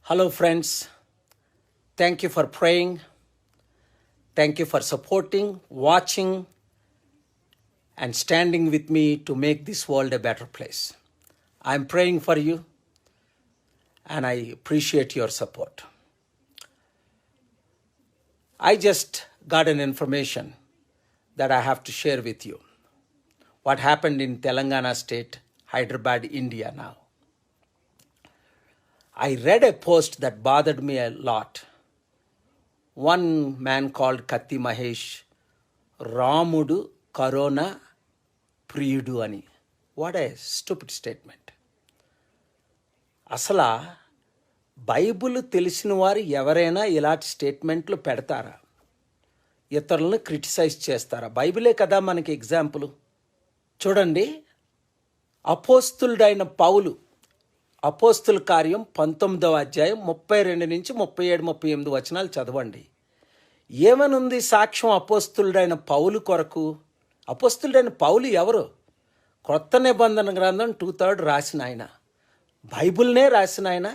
Hello, friends. Thank you for praying. Thank you for supporting, watching, and standing with me to make this world a better place. I'm praying for you, and I appreciate your support. I just got an information that I have to share with you. What happened in Telangana state, Hyderabad, India now. I read a post that bothered me a lot. One man called Katti Mahesh, Ramudu Corona Priyudu ani. What a stupid statement. అసలు Bible తెలిసిన వారు ఎవరైనా ఇలాంటి స్టేట్మెంట్లు పెడతారా? ఇతరులను criticise చేస్తారా? బైబిలే కదా మనకి ఎగ్జాంపుల్. చూడండి, అపోస్తులుడైన పౌలు, అపోస్తుల కార్యం 19వ అధ్యాయం 32 నుంచి 37, 38 వచనాలు చదవండి. ఏమనుంది సాక్ష్యం అపోస్తులుడైన పౌలు కొరకు? అపోస్తులుడైన పౌలు ఎవరు? క్రొత్త నిబంధన గ్రంథం 2/3 రాసిన ఆయన, బైబిల్నే రాసిన ఆయన.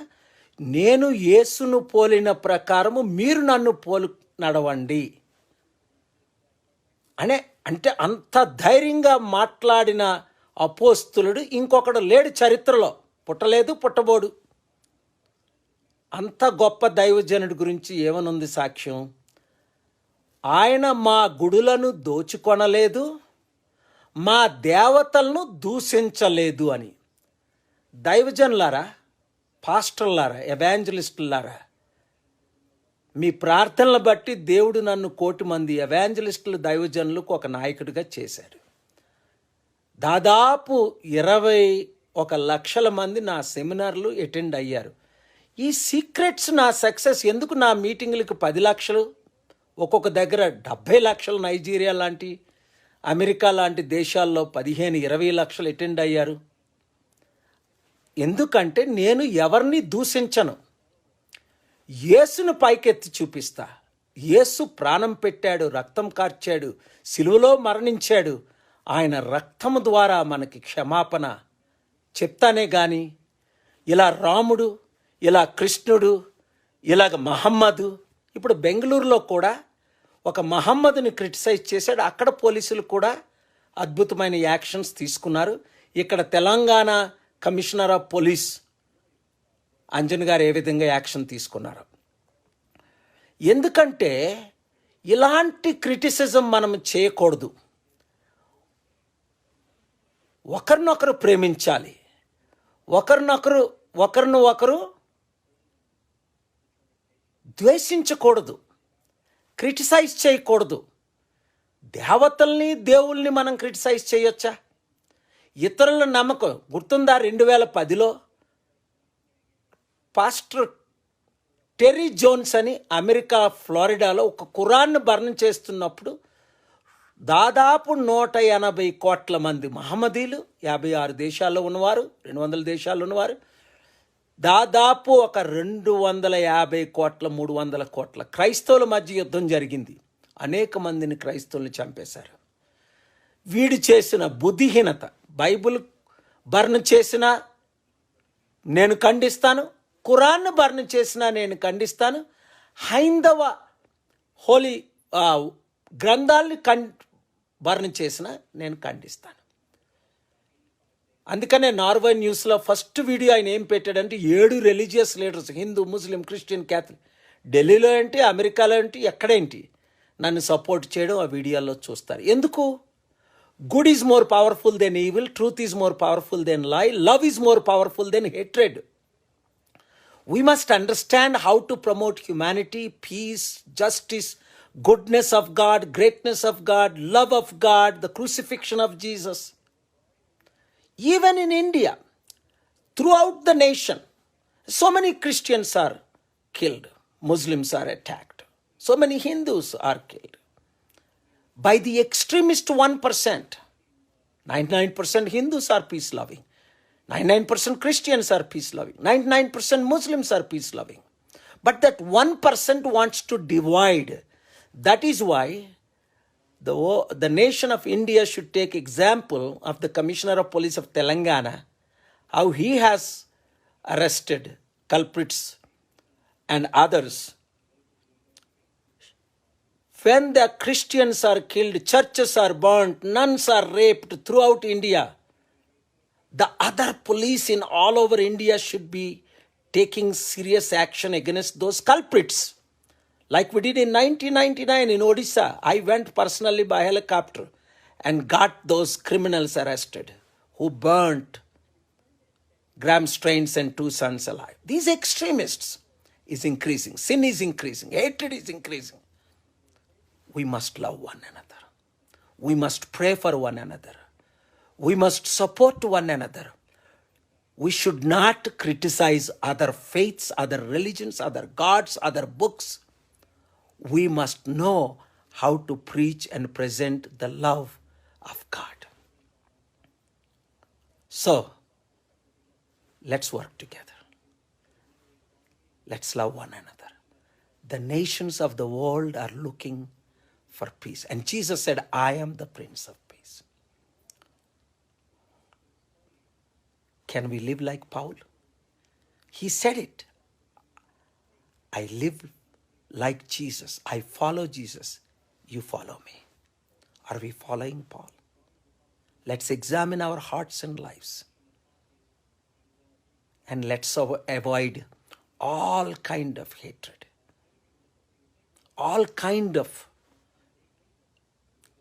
నేను యేసును పోలిన ప్రకారము మీరు నన్ను పోలి నడవండి అంటే అంత ధైర్యంగా మాట్లాడిన అపోస్తులుడు ఇంకొకడు లేడు చరిత్రలో, పుట్టలేదు, పుట్టబోడు. అంత గొప్ప దైవజనుడి గురించి ఏమనుంది సాక్ష్యం? ఆయన మా గుడులను దోచుకొనలేదు, మా దేవతలను దూషించలేదు అని. దైవజనులారా, పాస్టర్లారా, ఎవాంజలిస్టులారా, మీ ప్రార్థనలు బట్టి దేవుడు నన్ను 1,000,000 మంది ఎవాంజలిస్టులు, దైవజనులకు ఒక నాయకుడిగా చేశాడు. దాదాపు 21,00,000 మంది నా సెమినార్లు అటెండ్ అయ్యారు. ఈ సీక్రెట్స్ నా సక్సెస్ ఎందుకు? నా మీటింగులకు 10 లక్షలు, ఒక్కొక్క దగ్గర 70 లక్షలు, నైజీరియా లాంటి, అమెరికా లాంటి దేశాల్లో 15-20 లక్షలు అటెండ్ అయ్యారు. ఎందుకంటే నేను ఎవరిని దూషించను, యేసును పైకెత్తి చూపిస్తా. యేసు ప్రాణం పెట్టాడు, రక్తం కార్చాడు, సిలువలో మరణించాడు. ఆయన రక్తము ద్వారా మనకి క్షమాపణ చెప్తానే కానీ ఇలా రాముడు, ఇలా కృష్ణుడు, ఇలాగ మహమ్మదు. ఇప్పుడు బెంగళూరులో కూడా ఒక మహమ్మదుని క్రిటిసైజ్ చేశాడు. అక్కడ పోలీసులు కూడా అద్భుతమైన యాక్షన్స్ తీసుకున్నారు. ఇక్కడ Telangana commissioner of police Anjan గారు ఏ విధంగా యాక్షన్ తీసుకున్నారు? ఎందుకంటే ఇలాంటి క్రిటిసిజం మనం చేయకూడదు. ఒకరినొకరు ప్రేమించాలి, ఒకరిని ఒకరు ద్వేషించకూడదు, క్రిటిసైజ్ చేయకూడదు. దేవతల్ని, దేవుల్ని మనం క్రిటిసైజ్ చేయొచ్చా? ఇతరుల నమ్మకం గుర్తుందా? 2010లో పాస్టర్ టెర్రీ జోన్స్ అని అమెరికా ఫ్లోరిడాలో ఒక ఖురాన్ను బర్న్ చేస్తున్నప్పుడు దాదాపు 180 కోట్ల మంది మహమ్మదీలు, 56 దేశాల్లో ఉన్నవారు, 200 దేశాల్లో ఉన్నవారు, దాదాపు ఒక 250 కోట్ల 300 కోట్ల క్రైస్తవుల మధ్య యుద్ధం జరిగింది. అనేక మందిని క్రైస్తవుల్ని చంపేశారు. వీడు చేసిన బుద్ధిహీనత, బైబిల్ బర్న్ చేసినా నేను ఖండిస్తాను, ఖురాన్ను బర్న్ చేసినా నేను ఖండిస్తాను, హైందవ హోలీ గ్రంథాలని బర్న్ చేసినా నేను ఖండిస్తాను. అందుకనే నార్వే న్యూస్లో ఫస్ట్ వీడియో ఆయన ఏం పెట్టాడంటే 7 రిలీజియస్ లీడర్స్, హిందూ, ముస్లిం, క్రిస్టియన్, క్యాథలిక్, ఢిల్లీలో ఏంటి, అమెరికాలో ఏంటి, ఎక్కడేంటి, నన్ను సపోర్ట్ చేయడం ఆ వీడియోలో చూస్తారు. ఎందుకు? Good is more powerful than evil, truth is more powerful than lie, love is more powerful than hatred. We must understand how to promote humanity, peace, justice, goodness of God, greatness of God, love of God, the crucifixion of Jesus. Even in India, throughout the nation, so many Christians are killed, Muslims are attacked, so many Hindus are killed by the extremist 1%. 99% Hindus are peace-loving. 99% Christians are peace-loving. 99% Muslims are peace-loving. But that 1% wants to divide. That is why the nation of India should take example of the Commissioner of Police of Telangana, how he has arrested culprits and others. When the Christians are killed, churches are burnt, nuns are raped throughout India, the other police in all over India should be taking serious action against those culprits. Like we did in 1999 in Odisha. I went personally by helicopter and got those criminals arrested who burnt Graham Strains and 2 sons alive. These extremists is increasing. Sin is increasing. Hatred is increasing. We must love one another. We must pray for one another. We must support one another. We should not criticize other faiths, other religions, other gods, other books. We must know how to preach and present the love of God. So, let's work together. Let's love one another. The nations of the world are looking for peace. And Jesus said, I am the Prince of Peace. Can we live like Paul? He said it. I live like Jesus. I follow Jesus. You follow me. Are we following Paul? Let's examine our hearts and lives. And let's avoid all kind of hatred. All kind of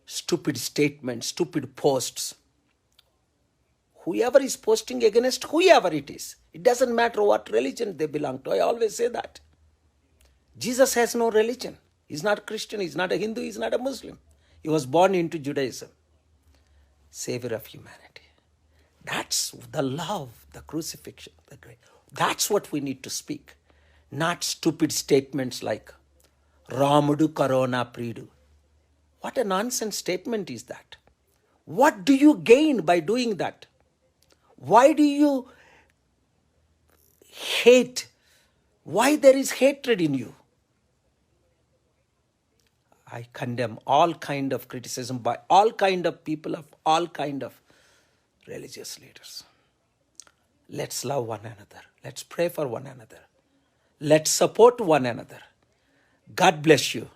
stupid statements, stupid posts. Whoever is posting against whoever it is, it doesn't matter what religion they belong to. I always say that. Jesus has no religion. He's not a Christian, he's not a Hindu, he's not a Muslim. He was born into Judaism. Savior of humanity. That's the love, the crucifixion, the grace. That's what we need to speak. Not stupid statements like, Ramudu Karona Pridu. What a nonsense statement is that? What do you gain by doing that? Why do you hate? Why there is hatred in you? I condemn all kind of criticism by all kind of people of all kind of religious leaders. Let's love one another. Let's pray for one another. Let's support one another. God bless you.